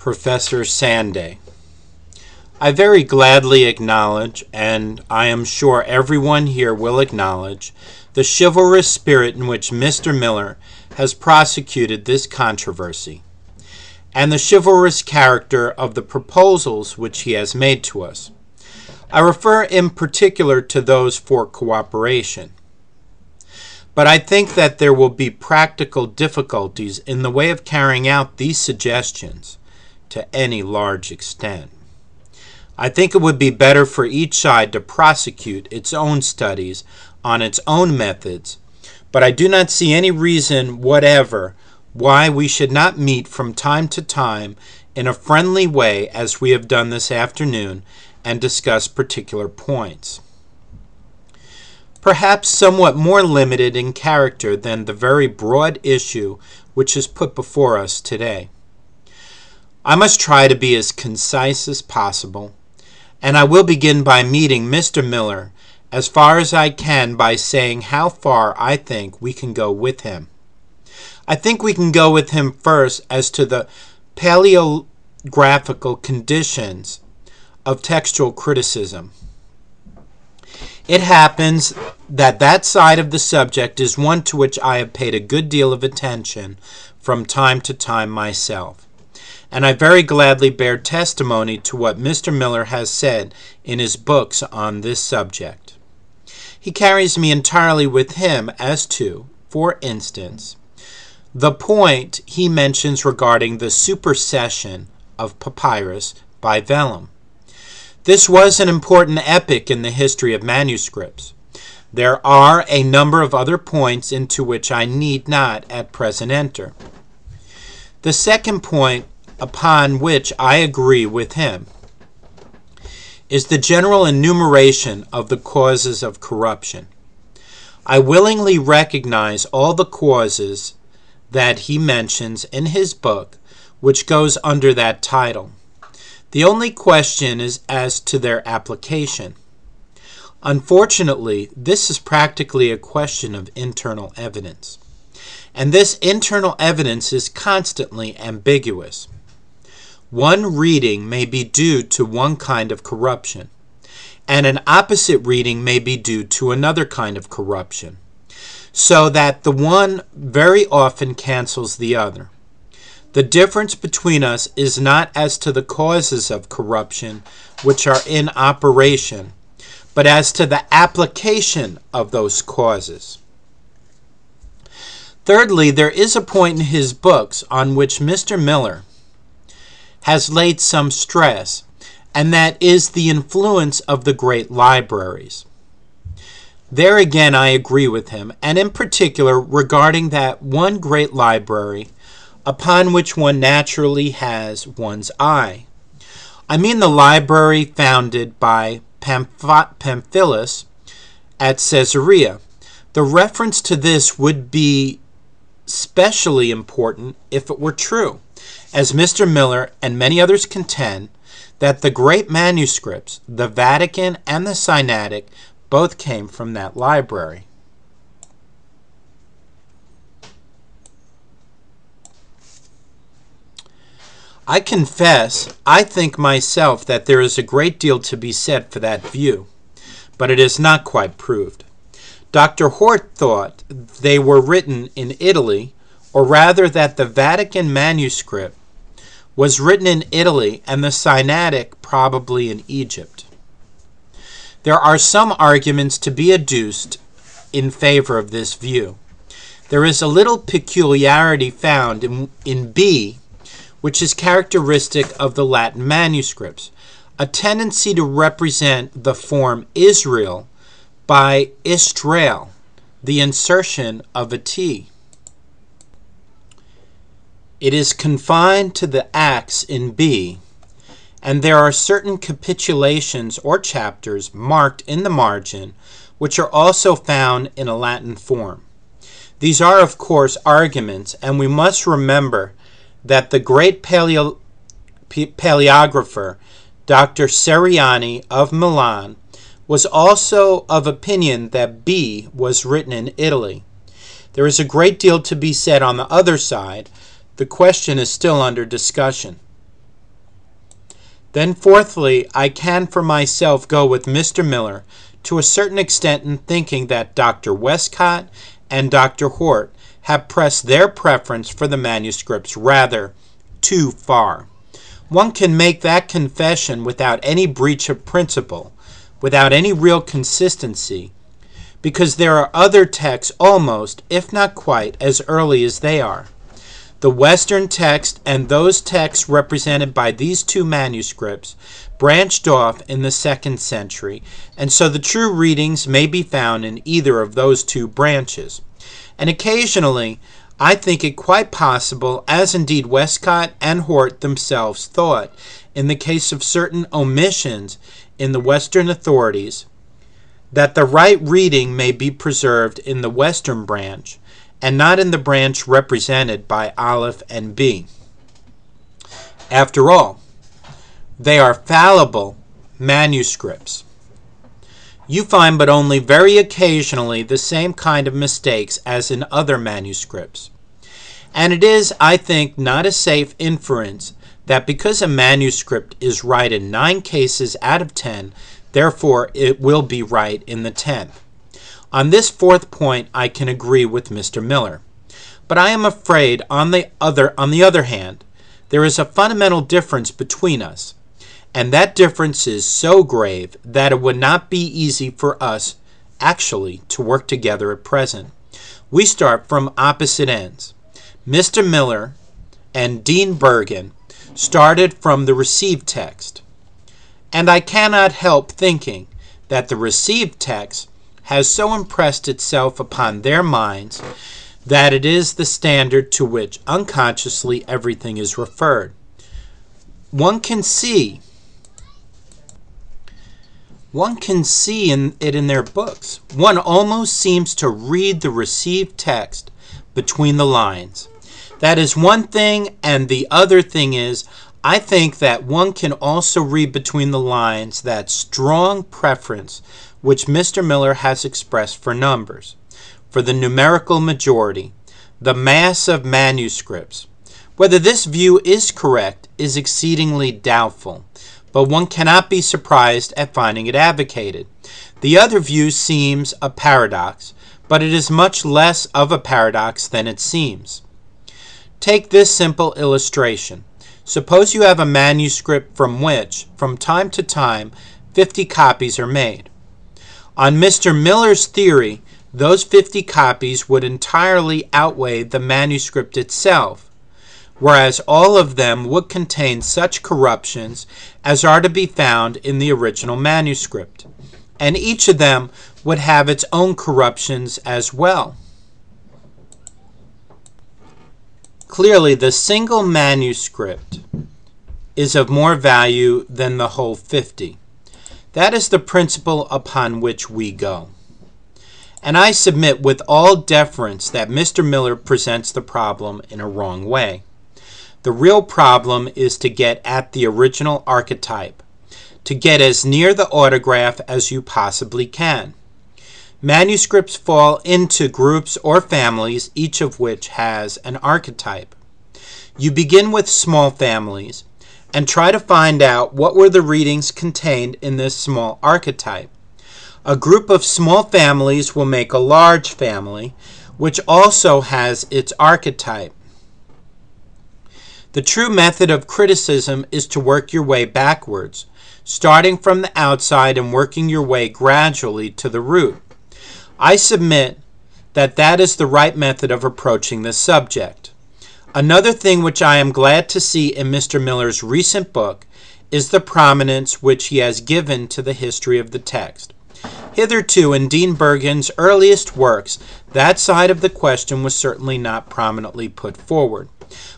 Professor Sanday. I very gladly acknowledge, and I am sure everyone here will acknowledge, the chivalrous spirit in which Mr. Miller has prosecuted this controversy, and the chivalrous character of the proposals which he has made to us. I refer in particular to those for cooperation. But I think that there will be practical difficulties in the way of carrying out these suggestions to any large extent. I think it would be better for each side to prosecute its own studies on its own methods, but I do not see any reason whatever why we should not meet from time to time in a friendly way as we have done this afternoon and discuss particular points. Perhaps somewhat more limited in character than the very broad issue which is put before us today. I must try to be as concise as possible, and I will begin by meeting Mr. Miller as far as I can by saying how far I think we can go with him. I think we can go with him first as to the paleographical conditions of textual criticism. It happens that that side of the subject is one to which I have paid a good deal of attention from time to time myself, and I very gladly bear testimony to what Mr. Miller has said in his books on this subject. He carries me entirely with him as to, for instance, the point he mentions regarding the supersession of papyrus by vellum. This was an important epoch in the history of manuscripts. There are a number of other points into which I need not at present enter. The second point upon which I agree with him is the general enumeration of the causes of corruption. I willingly recognize all the causes that he mentions in his book, which goes under that title. The only question is as to their application. Unfortunately, this is practically a question of internal evidence, and this internal evidence is constantly ambiguous. One reading may be due to one kind of corruption, and an opposite reading may be due to another kind of corruption, so that the one very often cancels the other. The difference between us is not as to the causes of corruption which are in operation, but as to the application of those causes. Thirdly, there is a point in his books on which Mr. Miller has laid some stress, and that is the influence of the great libraries. There again I agree with him, and in particular regarding that one great library upon which one naturally has one's eye. I mean the library founded by Pamphilus at Caesarea. The reference to this would be specially important if it were true, as Mr. Miller and many others contend that the great manuscripts, the Vatican and the Sinaitic, both came from that library. I confess, I think myself that there is a great deal to be said for that view, but it is not quite proved. Dr. Hort thought they were written in Italy, or rather that the Vatican manuscript was written in Italy and the Sinaitic probably in Egypt. There are some arguments to be adduced in favor of this view. There is a little peculiarity found in B, which is characteristic of the Latin manuscripts, a tendency to represent the form Israel by Israel, the insertion of a T. It is confined to the acts in B, and there are certain capitulations or chapters marked in the margin which are also found in a Latin form. These are, of course, arguments, and we must remember that the great paleographer, Dr. Seriani of Milan, was also of opinion that B was written in Italy. There is a great deal to be said on the other side. The question is still under discussion. Then fourthly, I can for myself go with Mr. Miller to a certain extent in thinking that Dr. Wescott and Dr. Hort have pressed their preference for the manuscripts rather too far. One can make that confession without any breach of principle, without any real consistency, because there are other texts almost, if not quite, as early as they are. The Western text and those texts represented by these two manuscripts branched off in the 2nd century, and so the true readings may be found in either of those two branches. And occasionally, I think it quite possible, as indeed Wescott and Hort themselves thought, in the case of certain omissions in the Western authorities, that the right reading may be preserved in the Western branch, and not in the branch represented by Aleph and B. After all, they are fallible manuscripts. You find but only very occasionally the same kind of mistakes as in other manuscripts. And it is, I think, not a safe inference that because a manuscript is right in 9 cases out of 10, therefore it will be right in the 10th. On this 4th point, I can agree with Mr. Miller. But I am afraid, on the other hand, there is a fundamental difference between us, and that difference is so grave that it would not be easy for us actually to work together at present. We start from opposite ends. Mr. Miller and Dean Burgon started from the received text, and I cannot help thinking that the received text has so impressed itself upon their minds that it is the standard to which unconsciously everything is referred. One can see it in their books. One almost seems to read the received text between the lines. That is one thing, and the other thing is, I think that one can also read between the lines that strong preference which Mr. Miller has expressed for numbers, for the numerical majority, the mass of manuscripts. Whether this view is correct is exceedingly doubtful, but one cannot be surprised at finding it advocated. The other view seems a paradox, but it is much less of a paradox than it seems. Take this simple illustration. Suppose you have a manuscript from which, from time to time, 50 copies are made. On Mr. Miller's theory, those 50 copies would entirely outweigh the manuscript itself, whereas all of them would contain such corruptions as are to be found in the original manuscript, and each of them would have its own corruptions as well. Clearly, the single manuscript is of more value than the whole 50. That is the principle upon which we go. And I submit with all deference that Mr. Miller presents the problem in a wrong way. The real problem is to get at the original archetype, to get as near the autograph as you possibly can. Manuscripts fall into groups or families, each of which has an archetype. You begin with small families, and try to find out what were the readings contained in this small archetype. A group of small families will make a large family, which also has its archetype. The true method of criticism is to work your way backwards, starting from the outside and working your way gradually to the root. I submit that that is the right method of approaching this subject. Another thing which I am glad to see in Mr. Miller's recent book is the prominence which he has given to the history of the text. Hitherto, in Dean Burgon's earliest works, that side of the question was certainly not prominently put forward.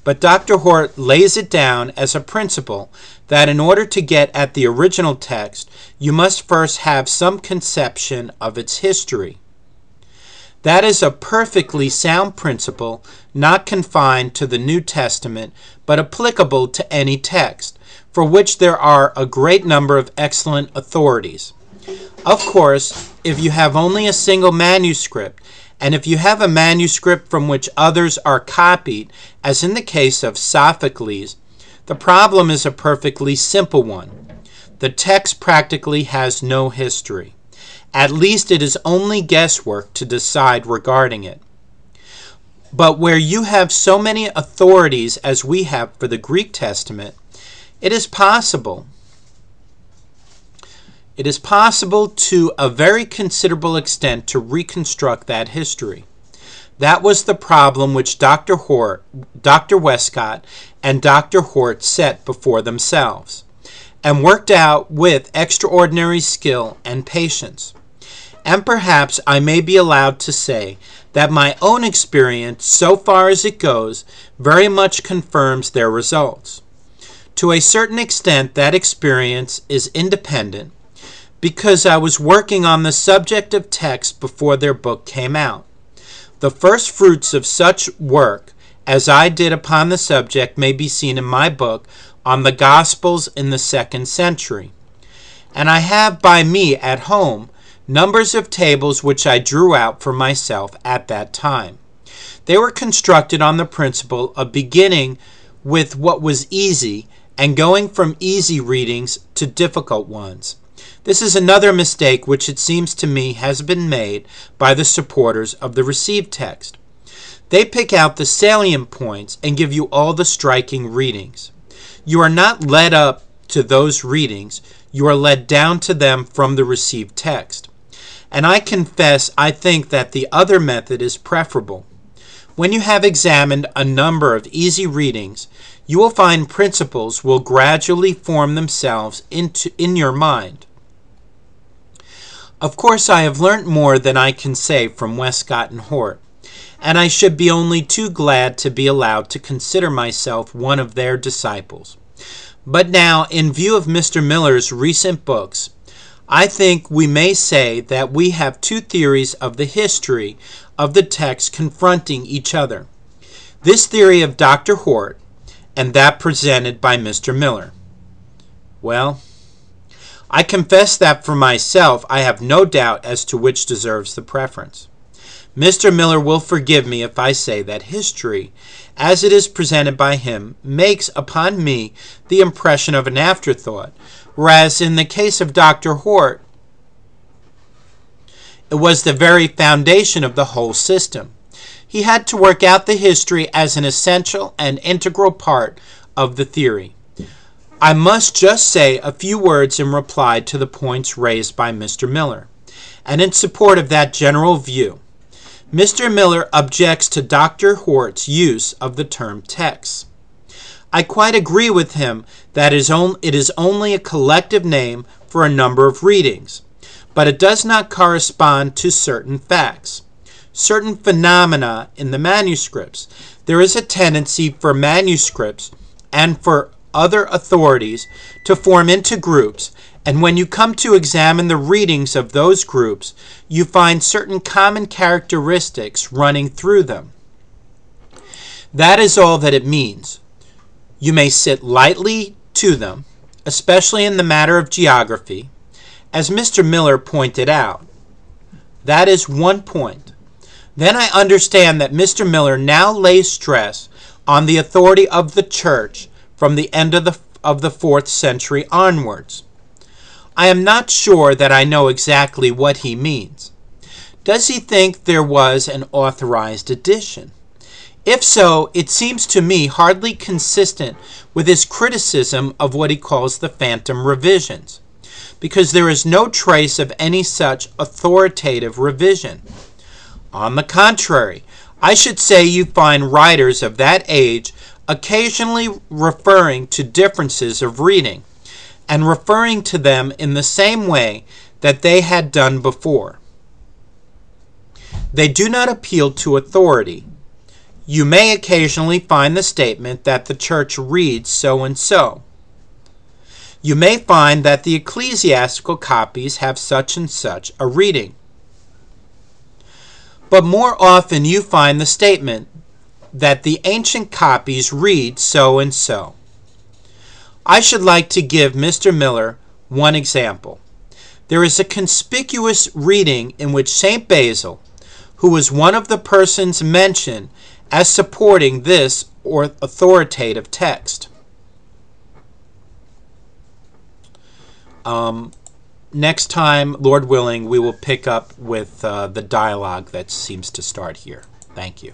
But Dr. Hort lays it down as a principle that in order to get at the original text, you must first have some conception of its history. That is a perfectly sound principle, not confined to the New Testament, but applicable to any text, for which there are a great number of excellent authorities. Of course, if you have only a single manuscript, and if you have a manuscript from which others are copied, as in the case of Sophocles, The problem is a perfectly simple one. The text practically has no history. At least it is only guesswork to decide regarding it. But where you have so many authorities as we have for the Greek Testament, it is possible to a very considerable extent to reconstruct that history. That was the problem which Dr. Wescott and Dr. Hort set before themselves, and worked out with extraordinary skill and patience. And perhaps I may be allowed to say that my own experience, so far as it goes, very much confirms their results. To a certain extent, that experience is independent, because I was working on the subject of text before their book came out. The first fruits of such work as I did upon the subject may be seen in my book on the Gospels in the 2nd century. And I have by me at home numbers of tables which I drew out for myself at that time. They were constructed on the principle of beginning with what was easy and going from easy readings to difficult ones. This is another mistake which it seems to me has been made by the supporters of the received text. They pick out the salient points and give you all the striking readings. You are not led up to those readings, you are led down to them from the received text. And I confess I think that the other method is preferable. When you have examined a number of easy readings, you will find principles will gradually form themselves in your mind. Of course, I have learnt more than I can say from Wescott and Hort, and I should be only too glad to be allowed to consider myself one of their disciples. But now, in view of Mr. Miller's recent books, I think we may say that we have two theories of the history of the text confronting each other. This theory of Dr. Hort and that presented by Mr. Miller. Well, I confess that for myself I have no doubt as to which deserves the preference. Mr. Miller will forgive me if I say that history, as it is presented by him, makes upon me the impression of an afterthought, whereas in the case of Dr. Hort, it was the very foundation of the whole system. He had to work out the history as an essential and integral part of the theory. I must just say a few words in reply to the points raised by Mr. Miller, and in support of that general view. Mr. Miller objects to Dr. Hort's use of the term text. I quite agree with him that it is only a collective name for a number of readings, but it does not correspond to certain facts, certain phenomena in the manuscripts. There is a tendency for manuscripts and for other authorities to form into groups, and when you come to examine the readings of those groups, you find certain common characteristics running through them. That is all that it means. You may sit lightly to them, especially in the matter of geography, as Mr. Miller pointed out. That is one point. Then I understand that Mr. Miller now lays stress on the authority of the church from the end of the 4th century onwards. I am not sure that I know exactly what he means. Does he think there was an authorized edition? If so, it seems to me hardly consistent with his criticism of what he calls the phantom revisions, because there is no trace of any such authoritative revision. On the contrary, I should say you find writers of that age occasionally referring to differences of reading, and referring to them in the same way that they had done before. They do not appeal to authority. You may occasionally find the statement that the church reads so and so. You may find that the ecclesiastical copies have such and such a reading. But more often you find the statement that the ancient copies read so and so. I should like to give Mr. Miller one example. There is a conspicuous reading in which St. Basil, who was one of the persons mentioned as supporting this or authoritative text, Next time, Lord willing, we will pick up with the dialogue that seems to start here. Thank you.